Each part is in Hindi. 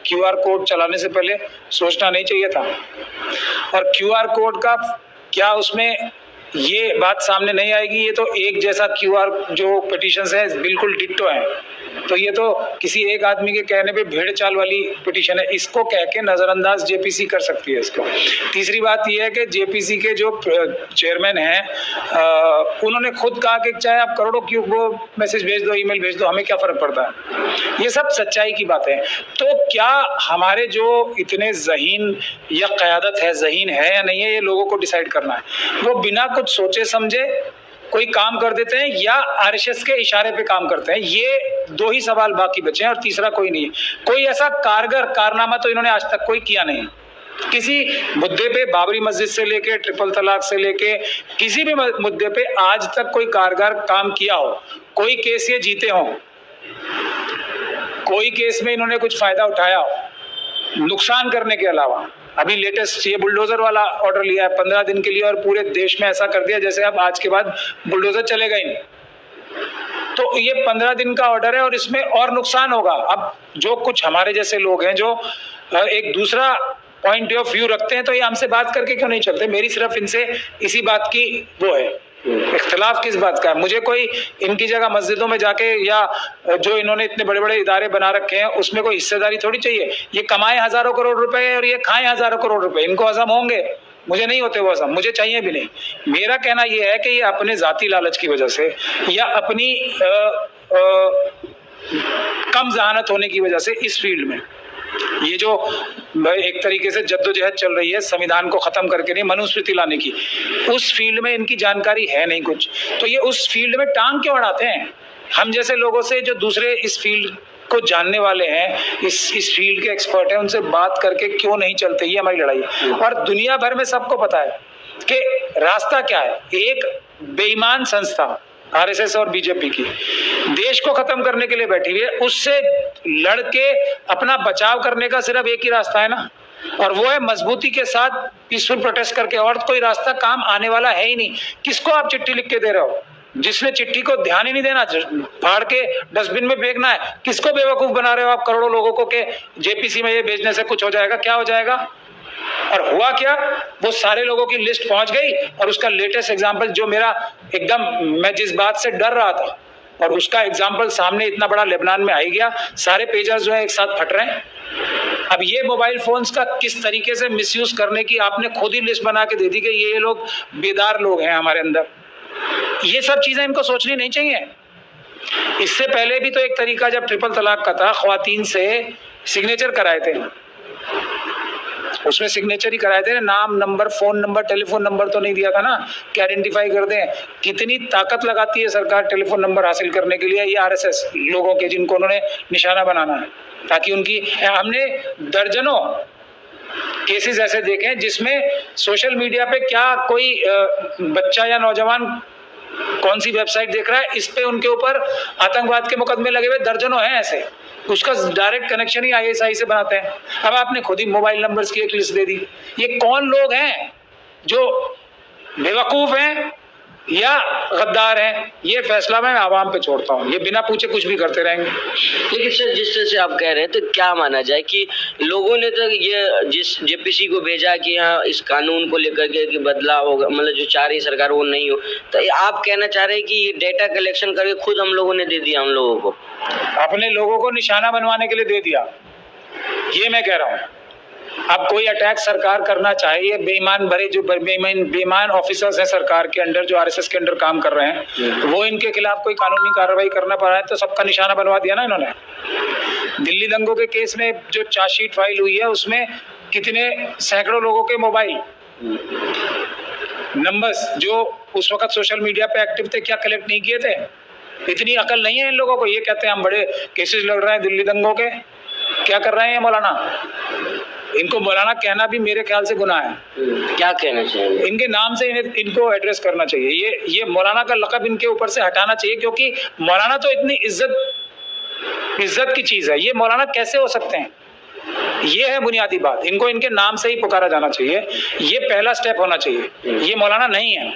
QR कोड चलाने से पहले सोचना नहीं चाहिए था? और QR कोड का क्या उसमें ये बात सामने नहीं आएगी, ये तो एक जैसा QR जो पिटीशंस है बिल्कुल डिट्टो है, तो ये तो किसी एक आदमी के कहने पे भेड़ चाल वाली पिटीशन है, इसको कह के नजरअंदाज जेपीसी कर सकती है इसको। तीसरी बात ये है कि जेपीसी के जो चेयरमैन हैं उन्होंने खुद कहा कि चाहे आप करोड़ों क्यों वो मैसेज भेज दो, ईमेल भेज दो, हमें क्या फर्क पड़ता है। ये सब सच्चाई की बात है। तो क्या हमारे जो इतने ज़हीन या क़यादत है, ज़हीन है या नहीं है, ये लोगों को डिसाइड करना है। वो बिना कुछ सोचे समझे कोई काम कर देते हैं या आरएसएस के इशारे पे काम करते हैं, ये दो ही सवाल बाकी बचे हैं और तीसरा कोई नहीं है। कोई ऐसा कारगर कारनामा तो इन्होंने आज तक कोई किया नहीं। किसी मुद्दे पे, बाबरी मस्जिद से लेके ट्रिपल तलाक से लेके किसी भी मुद्दे पे आज तक कोई कारगर काम किया हो, कोई केस ये जीते हो, कोई केस में इन्होंने कुछ फायदा उठाया हो नुकसान करने के अलावा। अभी लेटेस्ट ये बुलडोजर वाला ऑर्डर लिया है 15 दिन के लिए और पूरे देश में ऐसा कर दिया जैसे अब आज के बाद बुलडोजर चलेगा ही नहीं। तो ये 15 दिन का ऑर्डर है और इसमें और नुकसान होगा। अब जो कुछ हमारे जैसे लोग हैं जो एक दूसरा पॉइंट ऑफ व्यू रखते हैं, तो ये हमसे बात करके क्यों नहीं चलते? मेरी सिर्फ इनसे इसी बात की वो है, इख्तिलाफ किस बात का है। मुझे कोई इनकी जगह मस्जिदों में जाके या जो इन्होंने इतने बड़े बड़े इदारे बना रखे हैं उसमें कोई हिस्सेदारी थोड़ी चाहिए। ये कमाए हजारों करोड़ रुपए और ये खाएं हजारों करोड़ रुपए, इनको हजम होंगे, मुझे नहीं होते वो हजम, मुझे चाहिए भी नहीं। मेरा कहना ये है कि ये अपने जाती लालच की वजह से या अपनी कम जहानत होने की वजह से इस फील्ड में ये जो एक तरीके से जद्दोजहद चल रही है संविधान को खत्म करके नहीं, मनुस्मृति लाने की, उस फील्ड में इनकी जानकारी है नहीं कुछ, तो ये उस फील्ड में टांग क्यों अड़ाते हैं? हम जैसे लोगों से जो दूसरे इस फील्ड को जानने वाले हैं, इस फील्ड के एक्सपर्ट हैं, उनसे बात करके क्यों नहीं चलते? ये हमारी लड़ाई है। और दुनिया भर में सबको पता है कि रास्ता क्या है। एक बेईमान संस्था आरएसएस और बीजेपी की देश को खत्म करने के लिए बैठी हुई है, उससे लड़के अपना बचाव करने का सिर्फ एक ही रास्ता है ना, और वो है मजबूती के साथ पीसफुल प्रोटेस्ट करके, और कोई रास्ता काम आने वाला है ही नहीं। किसको आप चिट्ठी लिख के दे रहे हो? जिसने चिट्ठी को ध्यान ही नहीं देना, फाड़ के डस्टबिन में फेंकना है। किसको बेवकूफ बना रहे हो आप करोड़ों लोगों को कि जेपीसी में ये भेजने से कुछ हो जाएगा? क्या हो जाएगा? और हुआ क्या? वो सारे लोगों की लिस्ट पहुंच गई और उसका लेटेस्ट एग्जांपल जो मेरा एकदम, मैं जिस बात से डर रहा था और उसका एग्जांपल सामने इतना बड़ा लेबनान में आ ही गया। सारे पेजर्स जो है एक साथ फट रहे हैं। अब ये मोबाइल फोन्स का किस तरीके से मिसयूज करने की आपने खुद ही लिस्ट बना के दे दी कि ये लोग बेदार लोग हैं हमारे अंदर। ये सब चीजें इनको सोचनी नहीं चाहिए। इससे पहले भी तो एक तरीका जब ट्रिपल तलाक का था, ख्वातीन से सिग्नेचर कराए थे, उसमें सिग्नेचर ही कराए थे, नाम, number, phone number, telephone number तो नहीं दिया था ना कि आइडेंटिफाई कर दें। कितनी ताकत लगाती है सरकार टेलीफोन नंबर हासिल करने के लिए, ये आरएसएस लोगों के जिनको उन्होंने निशाना बनाना है, ताकि उनकी, हमने दर्जनों केसेस ऐसे देखे हैं जिसमें सोशल मीडिया पे क्या कोई बच्चा या नौजवान कौन सी वेबसाइट देख रहा है, इस पे उनके ऊपर आतंकवाद के मुकदमे लगे हुए दर्जनों हैं ऐसे। उसका डायरेक्ट कनेक्शन ही आईएसआई से बनाते हैं। अब आपने खुद ही मोबाइल नंबर्स की एक लिस्ट दे दी। ये कौन लोग हैं जो बेवकूफ हैं या गद्दार हैं? ये फैसला मैं आवाम पे छोड़ता हूँ। ये बिना पूछे कुछ भी करते रहेंगे। लेकिन सर, जिस तरह से आप कह रहे हैं, तो क्या माना जाए कि लोगों ने तो ये जिस जेपीसी को भेजा कि हाँ इस कानून को लेकर के कि बदलाव होगा, मतलब जो चाह रही सरकार वो नहीं हो, तो आप कहना चाह रहे हैं कि ये डेटा कलेक्शन करके खुद हम लोगों ने दे दिया, हम लोगों को अपने लोगों को निशाना बनवाने के लिए दे दिया, ये मैं कह रहा हूँ। अब कोई अटैक सरकार करना चाहे, ये बेईमान भरे जो बेईमान ऑफिसर्स हैं सरकार के अंडर जो आरएसएस के अंडर काम कर रहे हैं, वो इनके खिलाफ कोई कानूनी कार्रवाई करना पड़ रहा है तो सबका निशाना बनवा दिया ना इन्होंने। दिल्ली दंगों के केस में जो चार्जशीट फाइल हुई है उसमें कितने सैकड़ों लोगों के मोबाइल नंबर्स जो उस वक्त सोशल मीडिया पे एक्टिव थे, क्या कलेक्ट नहीं किए थे? इतनी अकल नहीं है इन लोगों को। ये कहते हैं हम बड़े केसेस लड़ रहे हैं दिल्ली दंगों के। क्या कर रहे हैं मौलाना? इनको मौलाना कहना भी मेरे ख्याल से गुनाह है। क्या कहना चाहिए? इनके नाम से इनको एड्रेस करना चाहिए। ये मौलाना का लक़ब इनके ऊपर से हटाना चाहिए, क्योंकि मौलाना तो इतनी इज्जत की चीज़ है। ये मौलाना कैसे हो सकते हैं? ये है बुनियादी बात। इनको इनके नाम से ही पुकारा जाना चाहिए। ये पहला स्टेप होना चाहिए। ये मौलाना नहीं है।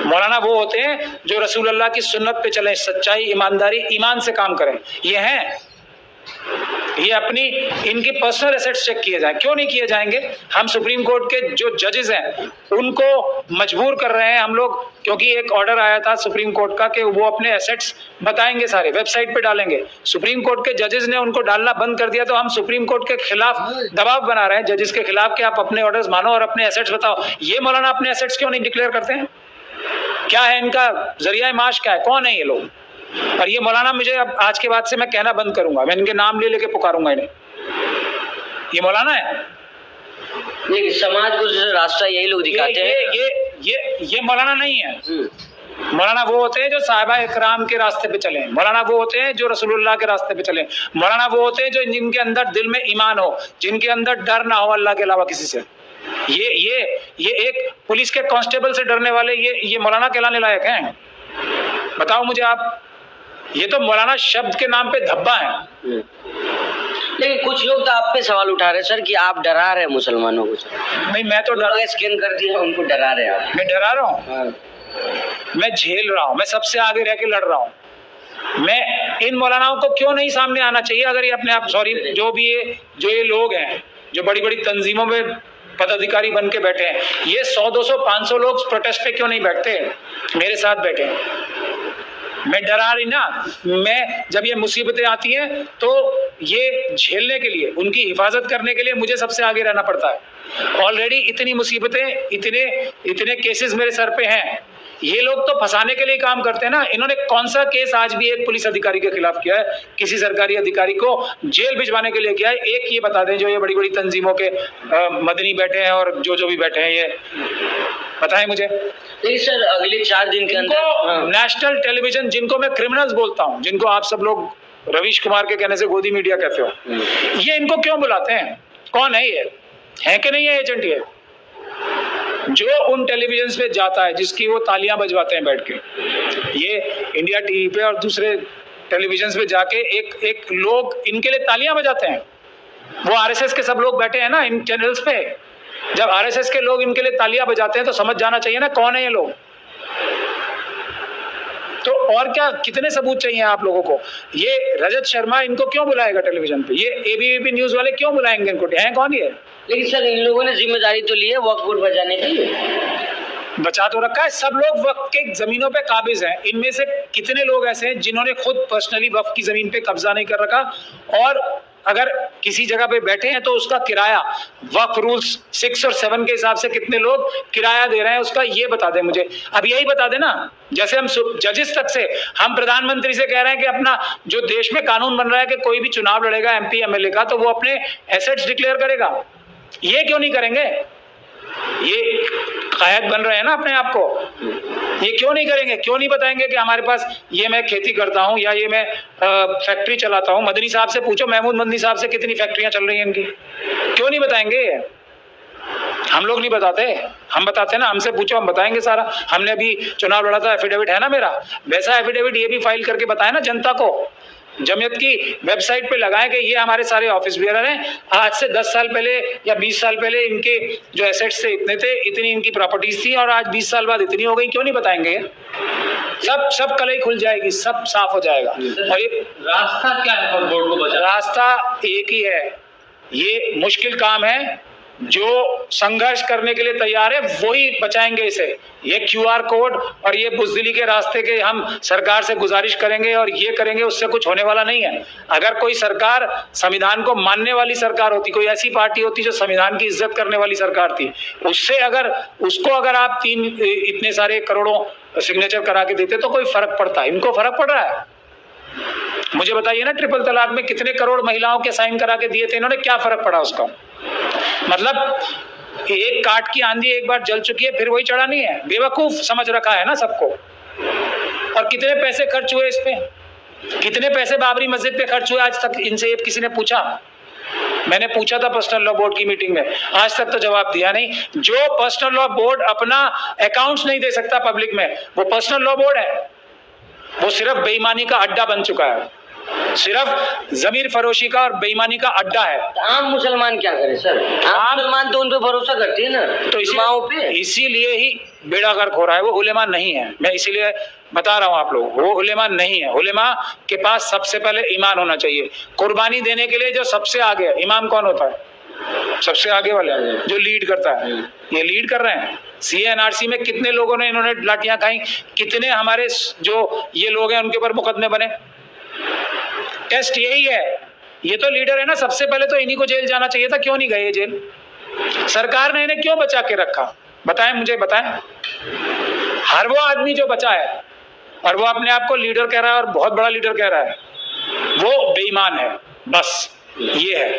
मौलाना वो होते हैं जो रसूल अल्लाह की सुन्नत पे चलें, सच्चाई, ईमानदारी, ईमान से काम करें। ये हैं ये अपनी इनकी पर्सनल एसेट्स चेक किए जाए, क्यों नहीं किए जाएंगे? हम सुप्रीम कोर्ट के जो जजेस हैं उनको मजबूर कर रहे हैं हम लोग, क्योंकि एक ऑर्डर आया था सुप्रीम कोर्ट का कि वो अपने एसेट्स बताएंगे, सारे वेबसाइट पे डालेंगे। सुप्रीम कोर्ट के जजेस ने उनको डालना बंद कर दिया, तो हम सुप्रीम कोर्ट के खिलाफ दबाव बना रहे हैं जजेस के खिलाफ कि आप अपने ऑर्डर्स मानो और अपने एसेट्स बताओ। ये मौलाना अपने एसेट्स क्यों नहीं डिक्लेयर करते हैं? क्या है इनका जरिया माश, क्या है, कौन है ये लोग? और ये मौलाना, मुझे अब आज के बाद से मैं कहना बंद करूंगा, मैं इनके नाम ले लेके पुकारूंगा इन्हें। ये मौलाना है? नहीं, समाज को जो रास्ता यही लोग दिखाते हैं। ये मौलाना नहीं है। मौलाना वो होते हैं जो साहिबा इकराम के रास्ते पे चले, मौलाना वो होते हैं जो रसूलुल्लाह के रास्ते पे चले, मौलाना वो होते हैं जो जिनके अंदर दिल में ईमान हो, जिनके अंदर डर ना हो अल्लाह के अलावा किसी से। ये एक पुलिस के कांस्टेबल से डरने वाले ये मौलाना कहलाने लायक हैं? बताओ मुझे आप। ये तो मौलाना शब्द के नाम पे धब्बा है। लेकिन कुछ लोग तो आप पे सवाल उठा रहे हैं सर कि आप डरा रहे हैं मुसलमानों को। नहीं, मैं तो डरा, स्कैन कर दिया, उनको डरा रहे हैं आप। मैं डरा रहा हूँ? मैं झेल रहा हूँ, मैं सबसे आगे रह के लड़ रहा हूँ। मैं इन मौलानाओं को क्यों नहीं सामने आना चाहिए? अगर ये अपने आप, सॉरी, जो ये लोग हैं जो बड़ी बड़ी तंजीमों में पदाधिकारी बन के बैठे हैं, ये 100, 200, 500 लोग प्रोटेस्ट पे क्यों नहीं बैठते? मेरे साथ बैठे। मैं डरा रही ना, मैं जब ये मुसीबतें आती हैं तो ये झेलने के लिए, उनकी हिफाजत करने के लिए मुझे सबसे आगे रहना पड़ता है। ऑलरेडी इतनी मुसीबतें, इतने केसेस मेरे सर पे हैं। ये लोग तो फंसाने के लिए काम करते हैं ना। इन्होंने कौन सा केस आज भी एक पुलिस अधिकारी के खिलाफ किया है, किसी सरकारी अधिकारी को जेल भिजवाने के लिए किया है? एक ये बता दें जो ये बड़ी बड़ी तंजीमों के मदनी बैठे हैं और जो भी बैठे हैं, ये बताएं मुझे। नहीं सर, अगले 4 दिन के अंदर नेशनल टेलीविजन, जिनको मैं क्रिमिनल्स बोलता हूँ, जिनको आप सब लोग रवीश कुमार के कहने से गोदी मीडिया कहते हो, ये इनको क्यों बुलाते हैं? कौन है ये? है कि नहीं है एजेंट? ये जो उन टेलीविजन पे जाता है, जिसकी वो तालियां बजवाते हैं बैठ के, ये इंडिया टीवी पे और दूसरे टेलीविजन पे जाके एक लोग इनके लिए तालियां बजाते हैं। वो आरएसएस के सब लोग बैठे हैं ना इन चैनल्स पे। जब आरएसएस के लोग इनके लिए तालियां बजाते हैं तो समझ जाना चाहिए ना कौन है ये लोग। तो और क्या, कितने सबूत चाहिए आप लोगों को? ये रजत शर्मा, इनको क्यों बुलाएगा टेलीविजन पे? ये एबीवीपी न्यूज वाले क्यों बुलाएंगे इनको? हैं कौन ये? लेकिन सर, इन लोगों ने जिम्मेदारी तो ली है वक्फ बोर्ड बचाने की। बचा तो रखा है, सब लोग वक्फ के जमीनों पे काबिज हैं। इनमें से कितने लोग ऐसे हैं जिन्होंने खुद पर्सनली वक्फ की जमीन पे कब्जा नहीं कर रखा, और अगर किसी जगह पे बैठे हैं तो उसका किराया वक्फ रूल्स 6 और 7 के हिसाब से कितने लोग किराया दे रहे हैं उसका ये बता दे मुझे। अब यही बता देना। जैसे हम जजेस तक से, हम प्रधानमंत्री से कह रहे हैं कि अपना जो देश में कानून बन रहा है कि कोई भी चुनाव लड़ेगा एमपी एमएलए का, तो वो अपने एसेट्स डिक्लेयर करेगा। ये क्यों नहीं करेंगे? ये कायद बन रहे हैं ना अपने आप को, ये क्यों नहीं करेंगे? क्यों नहीं बताएंगे कि हमारे पास ये मैं खेती करता हूँ या ये मैं फैक्ट्री चलाता हूँ? मदनी साहब से पूछो, महमूद मदनी साहब से, कितनी फैक्ट्रियां चल रही हैं इनकी। क्यों नहीं बताएंगे? हम लोग नहीं बताते, हम बताते ना, हमसे पूछो, हम बताएंगे सारा। हमने अभी चुनाव लड़ा था, एफिडेविट है ना मेरा, वैसा एफिडेविट ये भी फाइल करके बताए ना जनता को। जमीयत की वेबसाइट पे लगाए कि ये हमारे सारे ऑफिस बेयर हैं, आज से 10 साल पहले या 20 साल पहले इनके जो एसेट्स थे इतने थे, इतनी इनकी प्रॉपर्टीज थी, और आज 20 साल बाद इतनी हो गई। क्यों नहीं बताएंगे? सब कलई खुल जाएगी, सब साफ हो जाएगा। और ये रास्ता क्या है बोर्ड को बचाने? रास्ता एक ही है। ये मुश्किल काम है, जो संघर्ष करने के लिए तैयार है वही बचाएंगे इसे। ये क्यूआर कोड और ये बुज़दिली के रास्ते के हम सरकार से गुजारिश करेंगे और ये करेंगे, उससे कुछ होने वाला नहीं है। अगर कोई सरकार संविधान को मानने वाली सरकार होती, कोई ऐसी पार्टी होती जो संविधान की इज्जत करने वाली सरकार थी, उसको अगर आप इतने सारे करोड़ों सिग्नेचर करा के देते तो कोई फर्क पड़ता है? इनको फर्क पड़ रहा है? मुझे बताइए ना, ट्रिपल तलाक में कितने करोड़ महिलाओं के साइन करा के दिए थे इन्होंने, क्या फर्क पड़ा उसका? मतलब एक काट की आंधी एक बार जल चुकी है, फिर वही चढ़ा नहीं है। बेवकूफ समझ रखा है ना सबको। और कितने पैसे खर्च हुए इस पे? कितने पैसे बाबरी मस्जिद पे खर्च हुए आज तक? इनसे किसी ने पूछा? मैंने पूछा था पर्सनल लॉ बोर्ड की मीटिंग में, आज तक तो जवाब दिया नहीं। जो पर्सनल लॉ बोर्ड अपना अकाउंट्स नहीं दे सकता पब्लिक में, वो पर्सनल लॉ बोर्ड है। वो सिर्फ बेईमानी का अड्डा बन चुका है। सिर्फ जमीर फरोशी का और बेईमानी का अड्डा है। तो आम मुसलमान क्या करे सर? आम मुसलमान तो उन पे भरोसा करते हैं ना, तो उलमाओं पे। इसीलिए ही बेड़ा गर्क हो रहा है। वो उलेमा नहीं है, मैं इसीलिए बता रहा हूँ आप लोग, वो उलेमा नहीं है। उलेमा के पास सबसे पहले ईमान होना चाहिए। कुर्बानी देने के लिए जो सबसे आगे है, इमाम कौन होता है? सबसे आगे वाले जो लीड करता है। ये लीड कर रहे हैं। CNRC में कितने लोगों ने इन्होंने लाठियां खाई, कितने हमारे जो ये लोग हैं उनके ऊपर मुकदमे बने। टेस्ट यही है। ये तो लीडर है ना, सबसे पहले तो इन्हीं को जेल जाना चाहिए था। क्यों नहीं गए जेल? सरकार ने इन्हें क्यों बचा के रखा? बताएं, मुझे बताएं। हर वो आदमी जो बचा है और वो अपने आप को लीडर कह रहा है और बहुत बड़ा लीडर कह रहा है, वो बेईमान है। बस ये है।